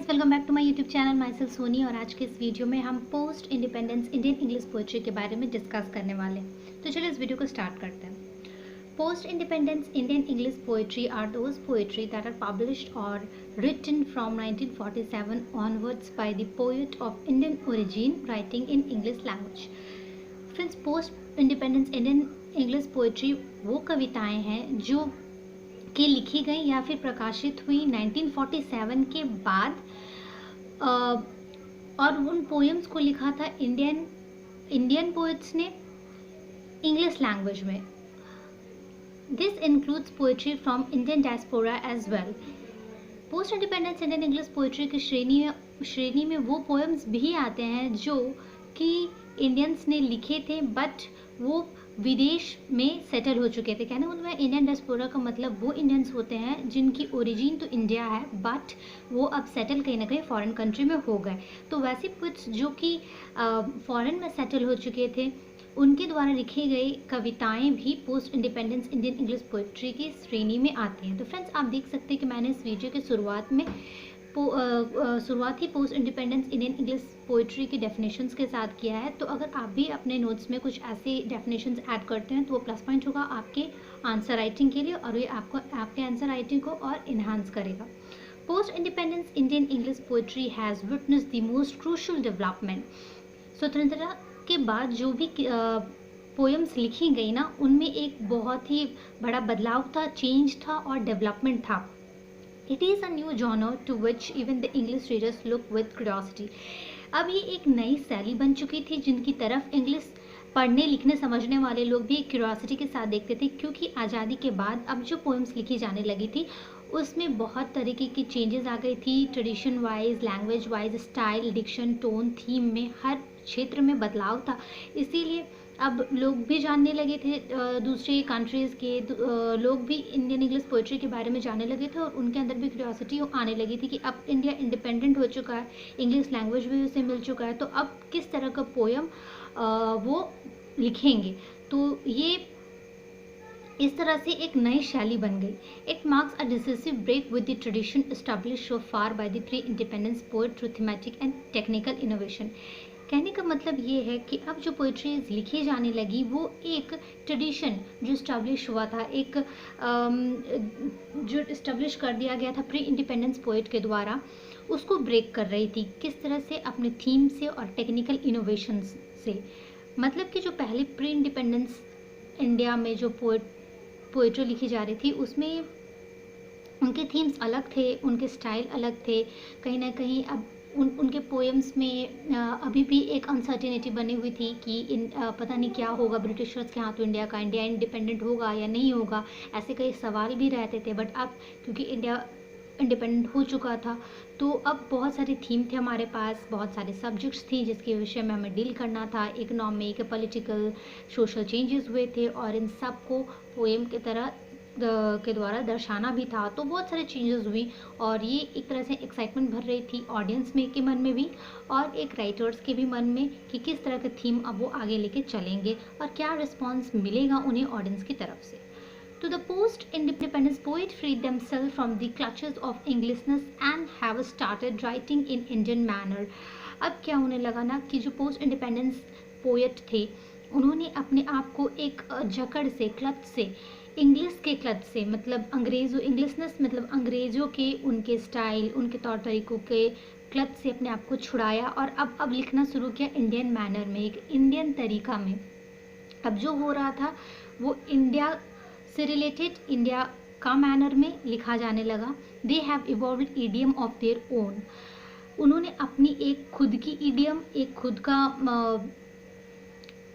Guys, welcome back to my YouTube channel. Myself Soni. और आज के इस वीडियो में हम post independence Indian English poetry के बारे में डिस्कस करने वाले हैं। तो चलिए इस वीडियो को स्टार्ट करते हैं। Post independence Indian English poetry are those poetry that are published और written from 1947 onwards by the poet of Indian origin writing in English language. Friends, post independence Indian English poetry वो कविताएं हैं जो कि लिखी गई या फिर प्रकाशित हुई 1947 के बाद और उन पोएम्स को लिखा था इंडियन पोएट्स ने इंग्लिश लैंग्वेज में। This includes poetry from Indian diaspora as well. Post independence Indian English poetry की श्रेणी में वो पोएम्स भी आते हैं जो कि इंडियंस ने लिखे थे बट वो विदेश में सेटल हो चुके थे। कहने मतलब इंडियन डायस्पोरा का मतलब वो इंडियंस होते हैं जिनकी ओरिजिन तो इंडिया है बट वो अब सेटल कहीं ना कहीं फॉरेन कंट्री में हो गए। तो वैसे पोएट्स जो कि फॉरेन में सेटल हो चुके थे उनके द्वारा लिखी गई कविताएं भी post independence Indian English poetry की श्रेणी में आती हैं। तो फ्रेंड्स, आप देख सकते हैं कि मैंने इस वीडियो के शुरुआत में शुरुआत ही post independence Indian English poetry की डेफिनेशंस के साथ किया है। तो अगर आप भी अपने नोट्स में कुछ ऐसे डेफिनेशंस ऐड करते हैं तो वो प्लस पॉइंट होगा आपके आंसर राइटिंग के लिए और ये आपको आपके आंसर राइटिंग को और इन्हांस करेगा। Post independence Indian English poetry has witness the most crucial development. स्वतंत्रता के बाद जो भी पोएम्स लिखी गई ना उनमें एक बहुत ही बड़ा बदलाव था, चेंज था और डेवलपमेंट था। It is a new genre to which even the English readers look with curiosity. अब ये एक नई शैली बन चुकी थी जिनकी तरफ इंग्लिश पढ़ने लिखने समझने वाले लोग भी क्यूरियोसिटी के साथ देखते थे, क्योंकि आज़ादी के बाद अब जो पोएम्स लिखी जाने लगी थी उसमें बहुत तरीके की चेंजेस आ गई थी। Tradition wise, language wise, style, diction, tone, theme में हर क्षेत्र में बदलाव था। इसीलिए अब लोग भी जानने लगे थे, दूसरे कंट्रीज़ के लोग भी इंडियन इंग्लिश पोएट्री के बारे में जानने लगे थे और उनके अंदर भी क्यूरियोसिटी आने लगी थी कि अब इंडिया इंडिपेंडेंट हो चुका है, इंग्लिश लैंग्वेज भी उसे मिल चुका है, तो अब किस तरह का पोएम वो लिखेंगे। तो ये इस तरह से एक नई शैली बन गई। It marks a decisive break with the tradition established so far by the pre independence poet through thematic and technical innovation. कहने का मतलब ये है कि अब जो पोइट्रीज लिखी जाने लगी वो एक ट्रेडिशन जो इस्टेब्लिश हुआ था, एक जो इस्टेब्लिश कर दिया गया था प्री इंडिपेंडेंस पोएट के द्वारा, उसको ब्रेक कर रही थी। किस तरह से? अपने थीम से और टेक्निकल इनोवेशन से। मतलब कि जो पहले प्री इंडिपेंडेंस इंडिया में जो पोएट्री लिखी जा रही थी उसमें उनके थीम्स अलग थे, उनके स्टाइल अलग थे। कहीं ना कहीं अब उनके पोएम्स में अभी भी एक अनसर्टेनिटी बनी हुई थी कि पता नहीं क्या होगा ब्रिटिशर्स के हाथों इंडिया इंडिपेंडेंट होगा या नहीं होगा, ऐसे कई सवाल भी रहते थे। बट अब क्योंकि इंडिया इंडिपेंडेंट हो चुका था तो अब बहुत सारे थीम थे हमारे पास, बहुत सारे सब्जेक्ट्स थी जिसके विषय में हमें डील करना था। इकोनॉमिक, पॉलिटिकल, सोशल चेंजेस हुए थे और इन सब को पोएम के तरह के द्वारा दर्शाना भी था। तो बहुत सारे चेंजेस हुई और ये एक तरह से एक्साइटमेंट भर रही थी ऑडियंस में के मन में भी और एक राइटर्स के भी मन में कि किस तरह का थीम अब वो आगे लेके चलेंगे और क्या रिस्पॉन्स मिलेगा उन्हें ऑडियंस की तरफ से। तो the post independence poet freed themselves from the clutches of Englishness and have started writing in Indian manner. अब क्या होने लगा ना कि जो पोस्ट इंडिपेंडेंस पोएट थे उन्होंने अपने आप को एक जकड़ से, क्लच से, इंग्लिश के क्लच से, मतलब इंग्लिशनेस मतलब अंग्रेज़ों के उनके स्टाइल, उनके तौर तरीक़ों के क्लच से अपने आप को छुड़ाया और अब लिखना शुरू किया इंडियन मैनर में, एक इंडियन तरीक़ा में। अब जो हो रहा था वो इंडिया से रिलेटेड, इंडिया का मैनर में लिखा जाने लगा। They have evolved idiom of their own. उन्होंने अपनी एक खुद की ईडियम, एक खुद का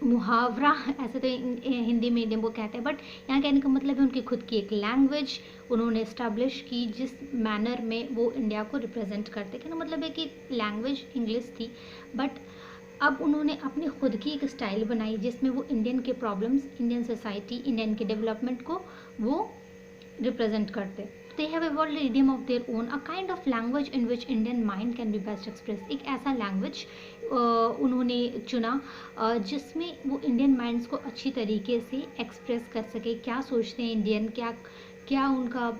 मुहावरा, ऐसे तो हिंदी में इडियम को कहते हैं, बट यहाँ कहने का मतलब है उनकी खुद की एक लैंग्वेज उन्होंने इस्टेब्लिश की जिस मैनर में वो इंडिया को रिप्रेजेंट करते। कहने का मतलब है कि लैंग्वेज इंग्लिश थी बट अब उन्होंने अपनी खुद की एक स्टाइल बनाई जिसमें वो इंडियन के प्रॉब्लम्स, इंडियन सोसाइटी, इंडियन के डेवलपमेंट को वो रिप्रेजेंट करते। They have evolved an idiom of their own, a kind of language in which Indian mind can be best expressed. एक ऐसा लैंग्वेज उन्होंने चुना जिसमें वो इंडियन माइंड्स को अच्छी तरीके से एक्सप्रेस कर सके, क्या सोचते हैं इंडियन, क्या उनका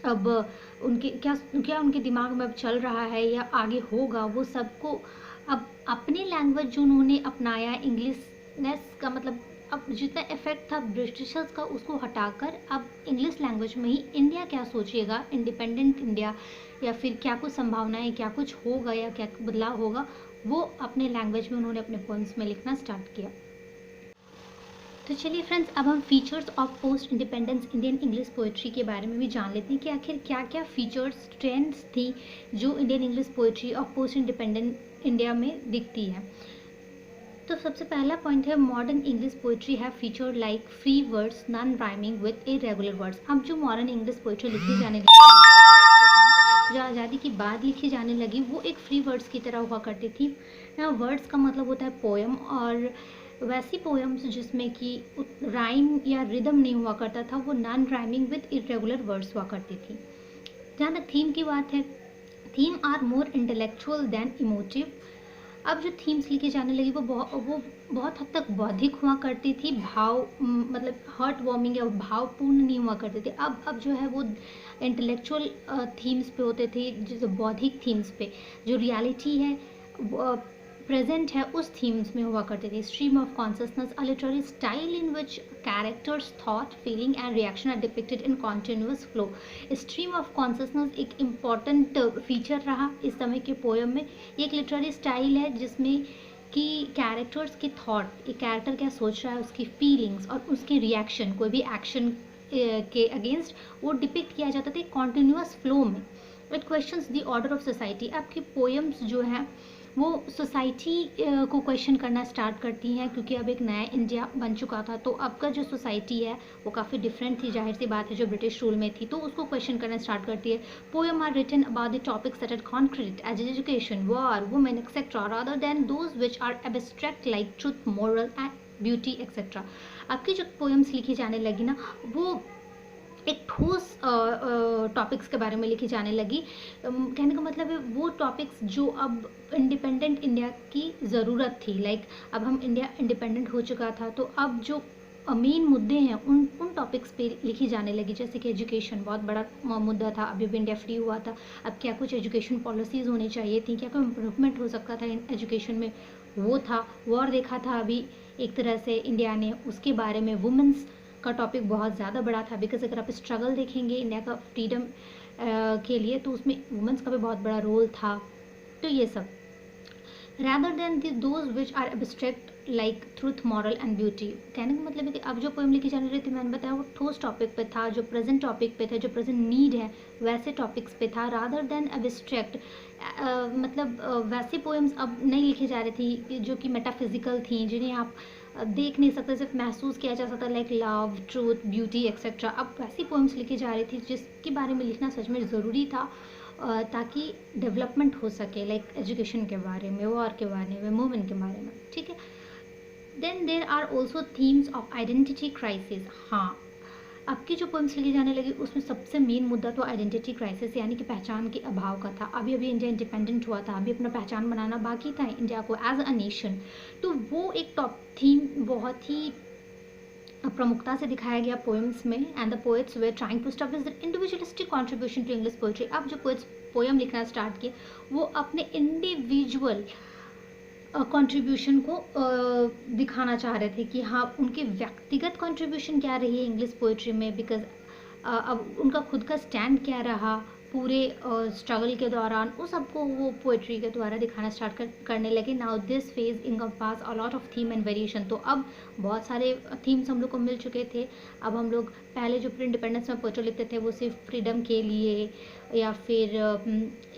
अब उनके क्या क्या उनके दिमाग में अब चल रहा है या आगे होगा, वो सबको अब अपने लैंग्वेज जो उन्होंने अपनाया इंग्लिशनेस का, मतलब अब जितना इफेक्ट था ब्रिटिशर्स का उसको हटाकर अब इंग्लिश लैंग्वेज में ही इंडिया क्या सोचेगा, इंडिपेंडेंट इंडिया, या फिर क्या कुछ संभावनाएं, क्या कुछ होगा या क्या बदलाव होगा, वो अपने लैंग्वेज में उन्होंने अपने पोइम्स में लिखना स्टार्ट किया। तो चलिए फ्रेंड्स, अब हम features of post independence Indian English poetry के बारे में भी जान लेते हैं कि आखिर क्या क्या फीचर्स, ट्रेंड्स थी जो Indian English poetry of post independent India में दिखती है। तो सबसे पहला पॉइंट है, modern English poetry have feature like free words, non rhyming with irregular words. अब जो मॉडर्न इंग्लिश पोएट्री लिखी जाने लगी, जो आज़ादी के बाद लिखी जाने लगी, वो एक फ्री वर्ड्स की तरह हुआ करती थी। वर्ड्स का मतलब होता है पोएम, और वैसी पोएम्स जिसमें कि राइम या रिदम नहीं हुआ करता था, वो non rhyming with irregular words हुआ करती थी। जहाँ तक थीम की बात है, theme are more intellectual than emotive. अब जो थीम्स लिखी जाने लगी वो बहुत हद तक बौद्धिक हुआ करती थी, भाव मतलब हार्ट वार्मिंग या भावपूर्ण नहीं हुआ करती थी। अब जो है वो इंटेलेक्चुअल थीम्स पे होते थे, जो बौद्धिक थीम्स पे, जो रियलिटी है प्रेजेंट है उस थीम्स में हुआ करते थे। Stream of consciousness, a literary style in which characters thought, feeling and reaction are depicted in continuous flow. Stream of consciousness एक इम्पॉर्टेंट फीचर रहा इस समय के पोएम में। एक लिटरेरी स्टाइल है जिसमें कि कैरेक्टर्स के थॉट, एक कैरेक्टर क्या सोच रहा है, उसकी फीलिंग्स और उसके रिएक्शन, कोई भी एक्शन के अगेंस्ट वो डिपिक्ट किया जाता था कॉन्टिन्यूअस फ्लो में। It questions the order of society. आपकी पोएम्स जो है वो सोसाइटी को क्वेश्चन करना स्टार्ट करती हैं, क्योंकि अब एक नया इंडिया बन चुका था, तो अब का जो सोसाइटी है वो काफ़ी डिफरेंट थी, जाहिर सी बात है, जो ब्रिटिश रूल में थी, तो उसको क्वेश्चन करना स्टार्ट करती है। Poem are written about the topics that are concrete as education, war, women etcetera, rather than those which are abstract like truth, moral and beauty etcetera. आपकी जो पोएम्स लिखी जाने लगी ना, वो एक ठोस टॉपिक्स के बारे में लिखी जाने लगी। कहने का मतलब है वो टॉपिक्स जो अब इंडिपेंडेंट इंडिया की ज़रूरत थी, लाइक अब हम इंडिया इंडिपेंडेंट हो चुका था, तो अब जो मेन मुद्दे हैं उन टॉपिक्स पे लिखी जाने लगी। जैसे कि एजुकेशन बहुत बड़ा मुद्दा था, अभी भी इंडिया फ्री हुआ था, अब क्या कुछ एजुकेशन पॉलिसीज़ होनी चाहिए थी, क्या कोई इम्प्रूवमेंट हो सकता था एजुकेशन में, वो था। वॉर देखा था अभी एक तरह से इंडिया ने, उसके बारे में। वुमेंस का टॉपिक बहुत ज़्यादा बड़ा था, बिकॉज अगर आप स्ट्रगल देखेंगे इंडिया का फ्रीडम के लिए, तो उसमें वुमेंस का भी बहुत बड़ा रोल था। तो ये सब, rather than those which are abstract like truth, moral and beauty। कहने का मतलब है कि अब जो पोएम लिखी जाने रही थी, मैंने बताया वो ठोस टॉपिक पे था, जो प्रेजेंट टॉपिक पे था, जो प्रेजेंट नीड है वैसे टॉपिक्स पे था, rather than abstract। मतलब वैसे पोएम्स अब नहीं लिखी जा रही थी जो कि मेटाफिजिकल थी, जिन्हें आप देख नहीं सकते, सिर्फ महसूस किया जा सकता, like love, truth, beauty etcetera. अब वैसी पोएम्स लिखी जा रही थी जिसके बारे में लिखना सच में ज़रूरी था, ताकि डेवलपमेंट हो सके, लाइक एजुकेशन के बारे में, वॉर के बारे में, वुमेन के बारे में, ठीक है। Then there are also themes of identity crisis. हाँ, आपकी जो पोएम्स लिखी जाने लगी उसमें सबसे मेन मुद्दा तो आइडेंटिटी क्राइसिस, यानी कि पहचान के अभाव का था। अभी अभी इंडिया इंडिपेंडेंट हुआ था, अभी अपना पहचान बनाना बाकी था इंडिया को एज अ नेशन, तो वो एक टॉप थीम बहुत ही प्रमुखता से दिखाया गया पोएम्स में। And the poets were trying to establish the individualistic contribution to English poetry. अब जो पोएट्स पोएम लिखना स्टार्ट किए, वो अपने इंडिविजुअल कंट्रीब्यूशन को दिखाना चाह रहे थे कि हाँ, उनके व्यक्तिगत कंट्रीब्यूशन क्या रही है इंग्लिश पोएट्री में, बिकॉज अब उनका खुद का स्टैंड क्या रहा पूरे स्ट्रगल के दौरान, उस सबको वो पोएट्री के द्वारा दिखाना स्टार्ट करने लगे। Now this phase encompass a lot of theme and variation. तो अब बहुत सारे थीम्स हम लोग को मिल चुके थे। अब हम लोग पहले जो प्री इंडिपेंडेंस में पोएट्री लिखते थे वो सिर्फ फ्रीडम के लिए या फिर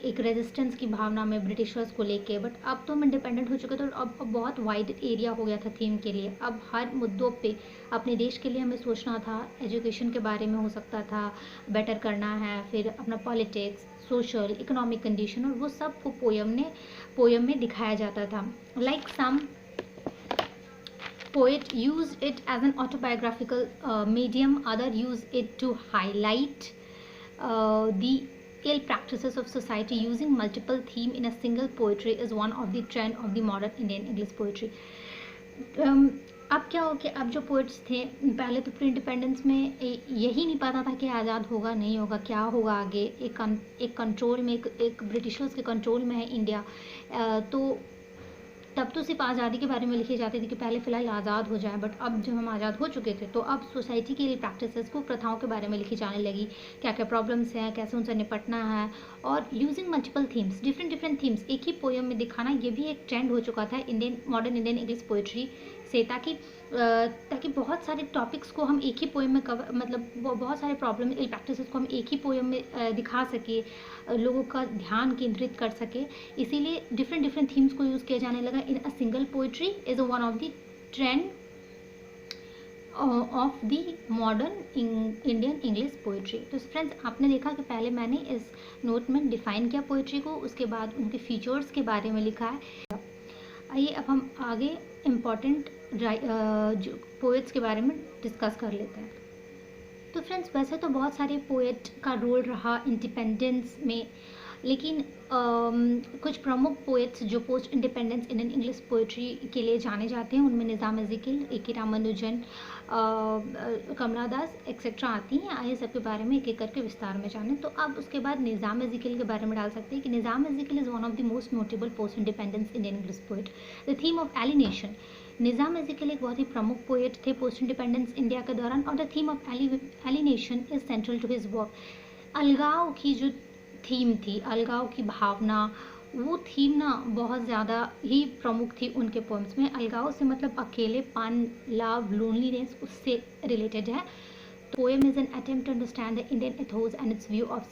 एक रेजिस्टेंस की भावना में ब्रिटिशर्स को लेके, बट अब तो हम इंडिपेंडेंट हो चुके थे, तो अब बहुत वाइड एरिया हो गया था थीम के लिए। अब हर मुद्दों पे अपने देश के लिए हमें सोचना था, एजुकेशन के बारे में हो सकता था, बेटर करना है, फिर अपना पॉलिटिक्स, सोशल, इकोनॉमिक कंडीशन, और वो सब को पोएम में दिखाया जाता था। Like some poet used it as an autobiographical medium, other used it to highlight the ill practices of society. Using multiple theme in a single poetry is one of the trend of the modern Indian English poetry. अब क्या हो कि अब जो poets थे, पहले तो pre independence में यही नहीं पता था कि आज़ाद होगा नहीं होगा, क्या होगा आगे। एक कंट्रोल में, एक ब्रिटिशर्स के कंट्रोल में है इंडिया। तो तब तो सिर्फ आज़ादी के बारे में लिखी जाती थी कि पहले फ़िलहाल आज़ाद हो जाए, बट अब जब हम आज़ाद हो चुके थे तो अब सोसाइटी की प्रैक्टिसेस को, प्रथाओं के बारे में लिखी जाने लगी, क्या क्या प्रॉब्लम्स हैं, कैसे उनसे निपटना है, और using multiple themes, different different themes एक ही पोएम में दिखाना, ये भी एक ट्रेंड हो चुका था मॉडर्न इंडियन इंग्लिश पोइट्री से, ताकि बहुत सारे टॉपिक्स को हम एक ही पोएम में कवर, मतलब बहुत सारे प्रॉब्लम प्रैक्टिसेस को हम एक ही पोएम में दिखा सके, लोगों का ध्यान केंद्रित कर सके। इसीलिए डिफरेंट डिफरेंट थीम्स को यूज़ किया जाने लगा in a single poetry is one of the trend of the modern Indian English poetry. तो फ्रेंड्स, आपने देखा कि पहले मैंने इस नोट में डिफाइन किया पोइट्री को, उसके बाद उनके फीचर्स के बारे में लिखा है। आइए अब हम आगे इम्पॉर्टेंट जो पोएट्स के बारे में डिस्कस कर लेते हैं। तो फ्रेंड्स, वैसे तो बहुत सारे पोएट का रोल रहा इंडिपेंडेंस में, लेकिन कुछ प्रमुख पोएट्स जो post independence Indian English poetry के लिए जाने जाते हैं, उनमें निज़ाम ज़िकिल, ए.के. रामानुजन, कमला दास एक्सेट्रा आती हैं। आइए सबके बारे में एक एक करके विस्तार में जानें। तो अब उसके बाद निज़ाम ज़िकिल के बारे में डाल सकते हैं कि Nissim Ezekiel is one of the most notable post independence Indian English poet. The theme of alienation, Nissim Ezekiel एक बहुत ही प्रमुख पोएट थे पोस्ट इंडिपेंडेंस इंडिया के दौरान, और the theme of alienation is central to his work. अलगाव की जो थीम थी, अलगाव की भावना, वो थीम ना बहुत ज़्यादा ही प्रमुख थी उनके पोएम्स में। अलगाव से मतलब अकेलेपन, लव, लोनलीनेस, उससे रिलेटेड है। Poem is an attempt to understand the Indian ethos and its view of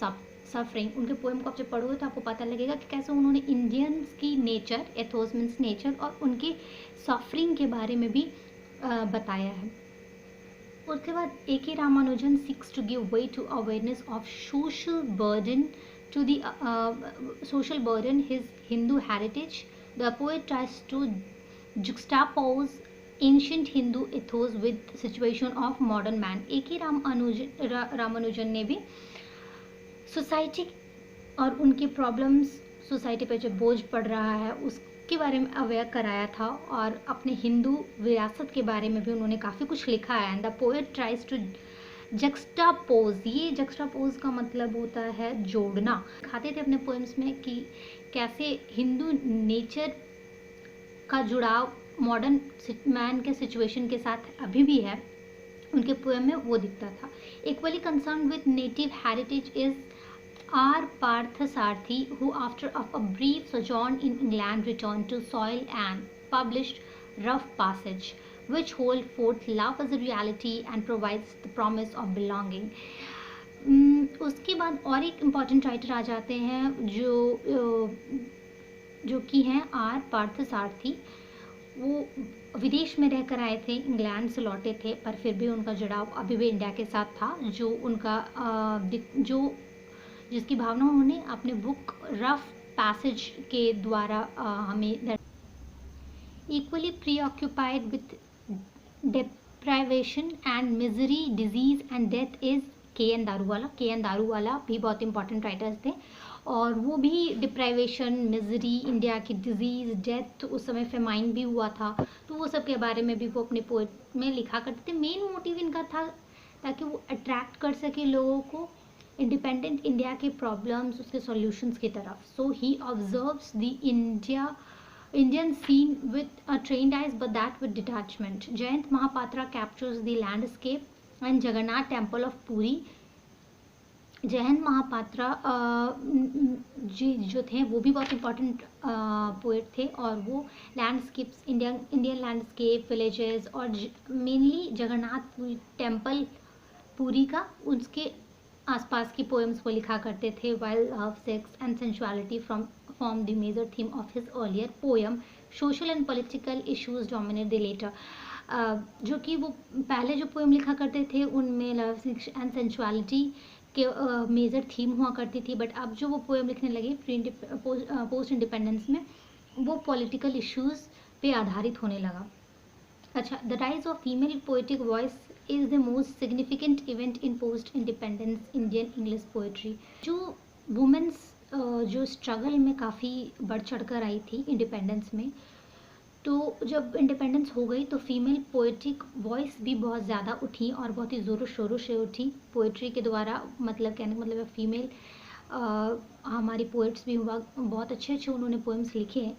suffering. उनके पोएम को आप जब पढ़ोगे तो आपको पता लगेगा कि कैसे उन्होंने इंडियंस की नेचर, एथोस मीन्स नेचर, और उनके सफरिंग के बारे में भी बताया है। उसके बाद A K. Ramanujan seeks to give way to awareness of social burden to the social burden, his Hindu heritage. The poet tries to juxtapose ancient Hindu ethos with situation of modern man. A.K. Ramanujan ने भी सोसाइटी और उनके problems, society पर जो बोझ पड़ रहा है उसके बारे में अवेयर कराया था, और अपने हिंदू विरासत के बारे में भी उन्होंने काफ़ी कुछ लिखा है। And the poet tries to juxtapose, ये जक्स्टापोज का मतलब होता है जोड़ना। दिखाते थे अपने पोएम्स में कि कैसे हिंदू नेचर का जुड़ाव मॉडर्न मैन के सिचुएशन के साथ अभी भी है, उनके पोएम में वो दिखता था। Equally concern with native heritage is R Parthasarathy, who after a brief sojourn in England returned to soil and published Rough Passage, which hold forth love as a reality and provides the promise of belonging. उसके बाद और एक important writer आ जाते हैं जो कि हैं are Parthasarathi. वो विदेश में रहकर आए थे, इंग्लैंड से लौटे थे, पर फिर भी उनका जुड़ाव अभी भी इंडिया के साथ था, जो उनका जिसकी भावना उन्होंने अपने बुक रफ पैसेज के द्वारा हमें। Equally preoccupied with deprivation and misery, disease and death is K. N.. Daruwalla. K. N.. Daruwalla भी बहुत इंपॉर्टेंट राइटर्स थे, और वो भी डिप्राइवेशन, मिजरी, इंडिया की डिजीज़, डेथ, उस समय फेमाइन भी हुआ था, तो वो सब के बारे में भी वो अपने पोएट में लिखा करते थे। मेन मोटिव इनका था ताकि वो अट्रैक्ट कर सके लोगों को इंडिपेंडेंट इंडिया के प्रॉब्लम्स, उसके सॉल्यूशंस की तरफ। So he observes the Indian scene with a trained eyes, but that with detachment. Jayant Mahapatra captures the landscape and Jagannath temple of Puri. Jayanta Mahapatra ji जो थे वो भी बहुत इम्पोर्टेंट पोएट थे, और वो लैंडस्केप्स, इंडियन लैंडस्केप, विलेजेस, और मेनली जगन्नाथ टेम्पल पुरी का, उसके आसपास की पोएम्स वो लिखा करते थे। While love, sex and sensuality form the major theme of his earlier poem. Social and political issues dominate the later. जो कि वो पहले जो पोएम लिखा करते थे उनमें लव, सेक्स एंड सेंसुअलिटी के मेजर थीम हुआ करती थी, बट अब जो वो पोएम लिखने लगे पोस्ट इंडिपेंडेंस में, वो पॉलिटिकल इश्यूज पे आधारित होने लगा। अच्छा, the rise of female poetic voice is the most significant event in post independence Indian English poetry. जो वुमेन्स जो स्ट्रगल में काफ़ी बढ़ चढ़ कर आई थी इंडिपेंडेंस में, तो जब इंडिपेंडेंस हो गई तो फीमेल पोएटिक वॉइस भी बहुत ज़्यादा उठी और बहुत ही ज़ोरों शोरों से उठी पोएट्री के द्वारा। मतलब कहने का मतलब है फीमेल हमारी पोएट्स भी हुआ, बहुत अच्छे अच्छे उन्होंने पोएम्स लिखे हैं।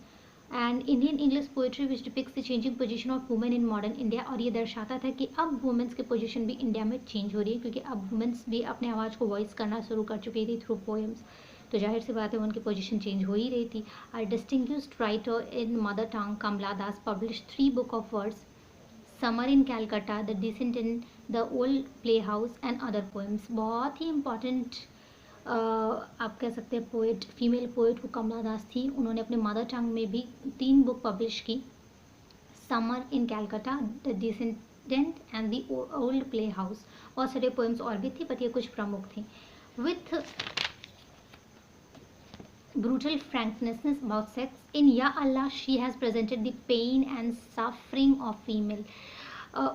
And Indian English poetry which depicts the changing position of women in modern India, और ये दर्शाता था कि अब वुमेन्स की पोजीशन भी इंडिया में चेंज हो रही है, क्योंकि अब वुमेन्स भी अपने आवाज़ को वॉइस करना शुरू कर चुकी थी थ्रू पोएम्स। तो जाहिर सी बात है उनकी पोजीशन चेंज हो ही रही थी। A distinguished writer in mother tongue Kamala Das publish 3 book of words, summer in Calcutta, the descent in the old play house and other poems. बहुत ही इंपॉर्टेंट आप कह सकते हैं पोएट, फीमेल पोएट वो कमला दास थी। उन्होंने अपने मदर टंग में भी 3 बुक पब्लिश की, summer in Calcutta, the descendant and the old play house. बहुत सारे पोएम्स और भी थी बट ये कुछ प्रमुख थी। With brutal frankness about sex, in Ya Allah she has presented the pain and suffering of female।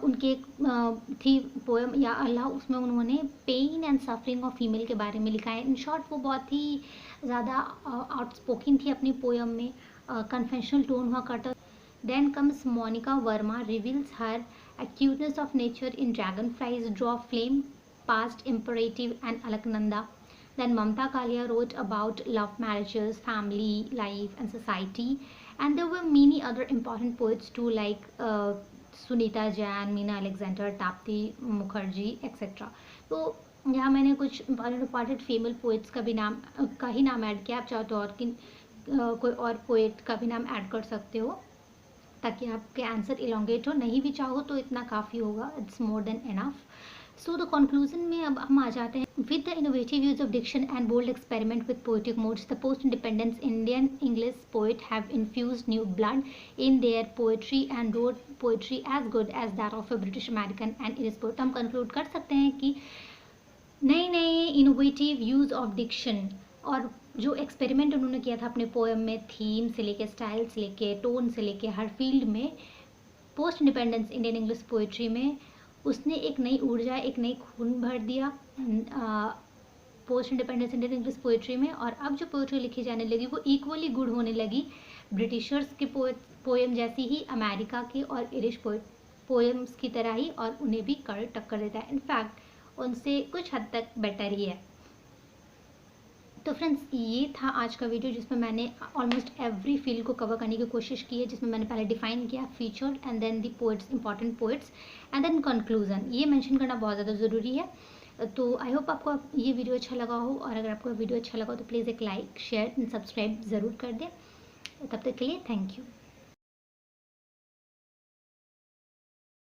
उनकी एक थी पोएम या अल्लाह, उसमें उन्होंने pain and suffering of female के बारे में लिखा है। इन शॉर्ट वो बहुत ही ज़्यादा आउटस्पोकन थी अपनी पोएम में, कन्वेंशनल टोन हुआ करता। Then comes Monika Varma reveals her acuteness of nature in Dragonflies Draw Flame, Past Imperative and Alaknanda। Then Mamta Kalia wrote about love marriages, family, life and society, and there were many other important poets too, like Sunita Jain, Meena Alexander, Tapti Mukherjee etcetera. तो यहाँ मैंने कुछ important female poets का भी नाम add किया। आप चाहो तो और कोई और पोएट का भी नाम ऐड कर सकते हो ताकि आपके आंसर इलोंगेट हो। नहीं भी चाहो तो इतना काफ़ी होगा, it's more than enough. So the conclusion में अब हम आ जाते हैं। With the innovative use of diction and bold experiment with poetic modes, the post independence Indian English poet have infused new blood in their poetry and wrote poetry as good as that of a British American and Irish poet. हम conclude कर सकते हैं कि नए नए innovative use of Dickson और जो experiment उन्होंने किया था अपने पोएम में, थीम से लेके, स्टाइल से लेके, टोन से लेके, हर फील्ड में post independence Indian English poetry में उसने एक नई ऊर्जा, एक नई खून भर दिया post independence Indian English poetry में। और अब जो पोएट्री लिखी जाने लगी वो इक्वली गुड होने लगी ब्रिटिशर्स के पोएम जैसी ही, अमेरिका के और इरिश पोएम्स की तरह ही, और उन्हें भी टक्कर देता है। इनफैक्ट उनसे कुछ हद तक बेटर ही है। तो फ्रेंड्स ये था आज का वीडियो जिसमें मैंने ऑलमोस्ट एवरी फील्ड को कवर करने की कोशिश की है, जिसमें मैंने पहले डिफाइन किया feature and then the poets, important poets and then conclusion. ये मेंशन करना बहुत ज़्यादा ज़रूरी है। तो आई होप आपको ये वीडियो अच्छा लगा हो, और अगर आपको वीडियो अच्छा लगा हो तो प्लीज़ एक लाइक, शेयर एंड सब्सक्राइब ज़रूर कर दें। तब तक के लिए थैंक यू।